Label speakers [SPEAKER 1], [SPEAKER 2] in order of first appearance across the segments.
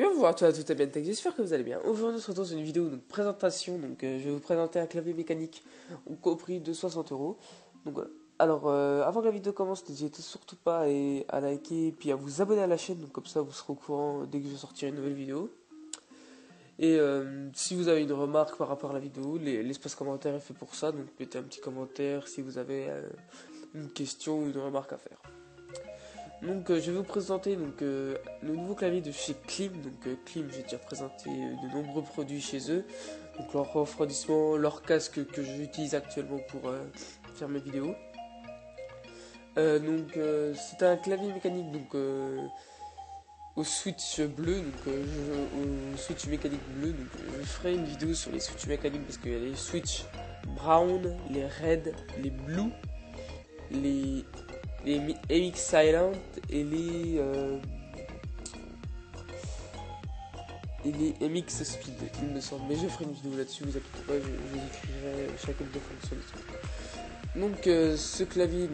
[SPEAKER 1] Et bien bonjour à tous et à toutes, bien, j'espère que vous allez bien. Aujourd'hui on se retrouve sur une vidéo de présentation, je vais vous présenter un clavier mécanique au prix de 60 €. Donc voilà. Alors avant que la vidéo commence, n'hésitez surtout pas à liker et puis à vous abonner à la chaîne, donc comme ça vous serez au courant dès que je sortirai une nouvelle vidéo. Et si vous avez une remarque par rapport à la vidéo, l'espace commentaire est fait pour ça, donc mettez un petit commentaire si vous avez une question ou une remarque à faire. Donc je vais vous présenter le nouveau clavier de chez Klim. Klim, j'ai déjà présenté de nombreux produits chez eux. Donc leur refroidissement, leur casque que j'utilise actuellement pour faire mes vidéos. C'est un clavier mécanique au switch bleu, au switch mécanique bleu. Je ferai une vidéo sur les switches mécaniques parce qu'il y a les switch brown, les red, les blue, les MX Silent et les MX Speed, il me semble. Mais je ferai une vidéo là-dessus, vous inquiétez pas, je vous écrirai chacune des fonctions dessus. Donc ce clavier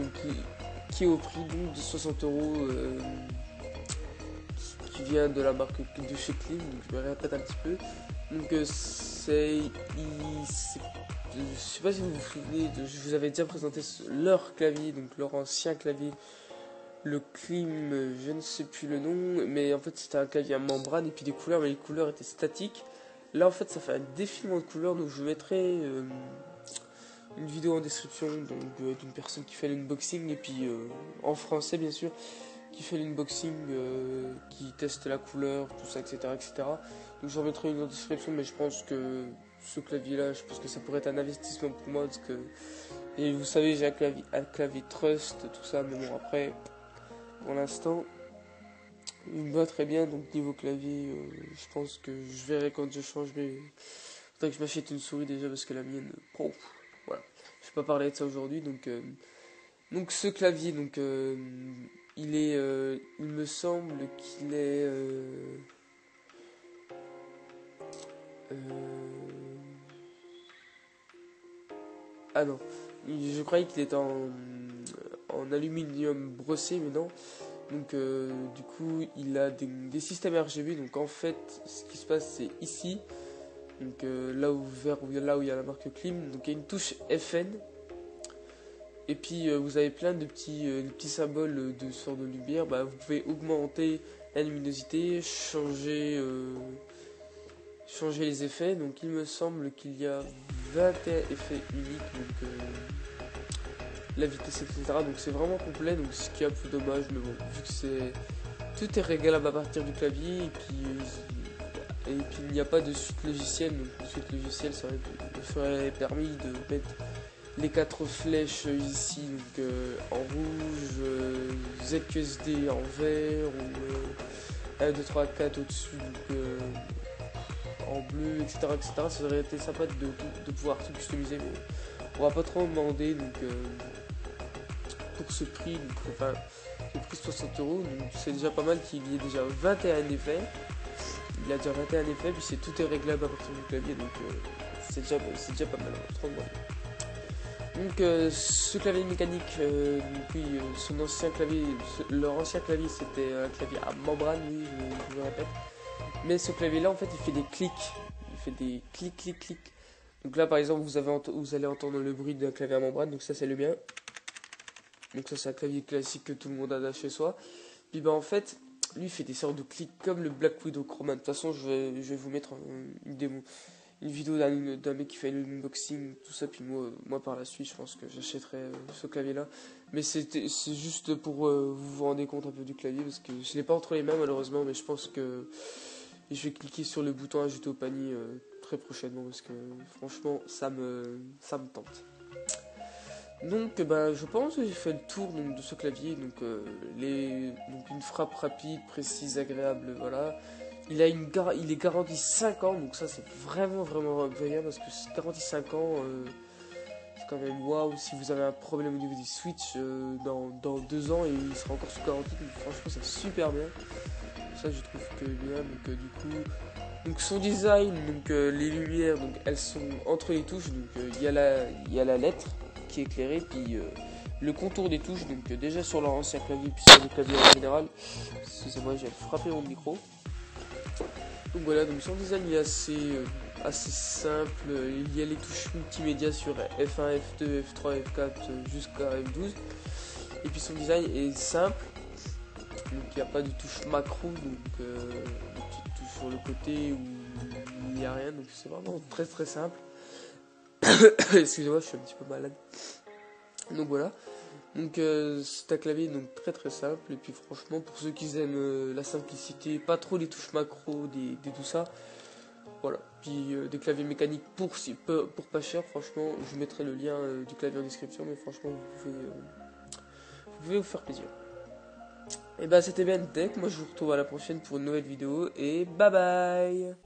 [SPEAKER 1] qui est au prix de 60 €, qui vient de la marque de chez Klim, donc je me répète un petit peu. Je sais pas si vous vous souvenez, je vous avais déjà présenté leur clavier, donc leur ancien clavier, le Klim, je ne sais plus le nom, mais en fait c'était un clavier à membrane et puis des couleurs, mais les couleurs étaient statiques. Là en fait ça fait un défilement de couleurs, donc je mettrai une vidéo en description d'une personne qui fait l'unboxing et puis en français bien sûr, qui fait l'unboxing, qui teste la couleur, tout ça, etc. Donc j'en mettrai une en description, mais je pense que ce clavier là, je pense que ça pourrait être un investissement pour moi parce que, et vous savez, j'ai un clavier Trust, tout ça, mais bon après, pour l'instant, il me va très bien. Donc niveau clavier, je pense que je verrai quand je change, mais faudrait que je m'achète une souris déjà parce que la mienne, voilà, je vais pas parler de ça aujourd'hui. Donc ce clavier, il me semble qu'il est ah non, je croyais qu'il était en aluminium brossé, mais non. Du coup, il a des systèmes RGB. Donc en fait, ce qui se passe, c'est ici. Là où il y a la marque Klim. Donc il y a une touche FN. Et puis vous avez plein de petits symboles de sorte de lumière. Vous pouvez augmenter la luminosité, changer les effets. Donc il me semble qu'il y a 21 effets uniques, la vitesse, etc. Donc c'est vraiment complet, donc ce qui est un peu dommage, mais bon, vu que tout est réglable à partir du clavier, et puis il n'y a pas de suite logicielle. Donc une suite logicielle, ça aurait permis de mettre les 4 flèches ici, en rouge, ZQSD en vert, ou 1, 2, 3, 4 au-dessus, en bleu, etc. Ça aurait été sympa de pouvoir tout customiser, mais on va pas trop en demander. Pour ce prix, le prix 60 €, donc c'est déjà pas mal qu'il y ait déjà 21 effets. Il a déjà 21 effets, puis tout est réglable à partir du clavier, donc c'est déjà pas mal, trop de. Ce clavier mécanique, son ancien clavier, leur ancien clavier, c'était un clavier à membrane, oui, je vous le répète. Mais ce clavier là en fait il fait des clics, clics. Donc là par exemple vous allez entendre le bruit d'un clavier à membrane, donc ça c'est le mien. Donc ça c'est un clavier classique que tout le monde a chez soi. Puis en fait lui il fait des sortes de clics comme le Black Widow Chroma. De toute façon je vais vous mettre une vidéo d'un mec qui fait l'unboxing, tout ça. Puis moi par la suite je pense que j'achèterai ce clavier là. Mais c'est juste pour vous rendre compte un peu du clavier, parce que je l'ai pas entre les mains malheureusement, mais je pense que je vais cliquer sur le bouton ajouter au panier très prochainement, parce que franchement ça me tente. Je pense que j'ai fait le tour de ce clavier. Une frappe rapide, précise, agréable, voilà. Il est garanti 5 ans, donc ça c'est vraiment agréable, parce que c'est garanti 5 ans, c'est quand même waouh. Si vous avez un problème au niveau des switches, dans 2 ans, il sera encore sous garantie. Donc franchement c'est super bien. Ça je trouve que bien. Donc son design, les lumières, elles sont entre les touches. Il y a la lettre qui est éclairée, puis le contour des touches. Déjà sur leur ancien clavier, puis sur le clavier en général. Excusez-moi, j'ai frappé mon micro. voilà, donc son design il est assez simple. Il y a les touches multimédia sur F1, F2, F3, F4 jusqu'à F12. Et puis son design est simple. Donc il n'y a pas de touche macro, donc une petite touche sur le côté où il n'y a rien. Donc c'est vraiment très très simple. Excusez-moi, je suis un petit peu malade. Donc voilà. Donc c'est un clavier donc très très simple. Et puis franchement, pour ceux qui aiment la simplicité, pas trop les touches macro, des tout ça. Voilà. Puis des claviers mécaniques pour pas cher. Franchement, je mettrai le lien du clavier en description. Mais franchement, vous pouvez vous faire plaisir. Et bah c'était bien Tech. Moi je vous retrouve à la prochaine pour une nouvelle vidéo. Et bye bye.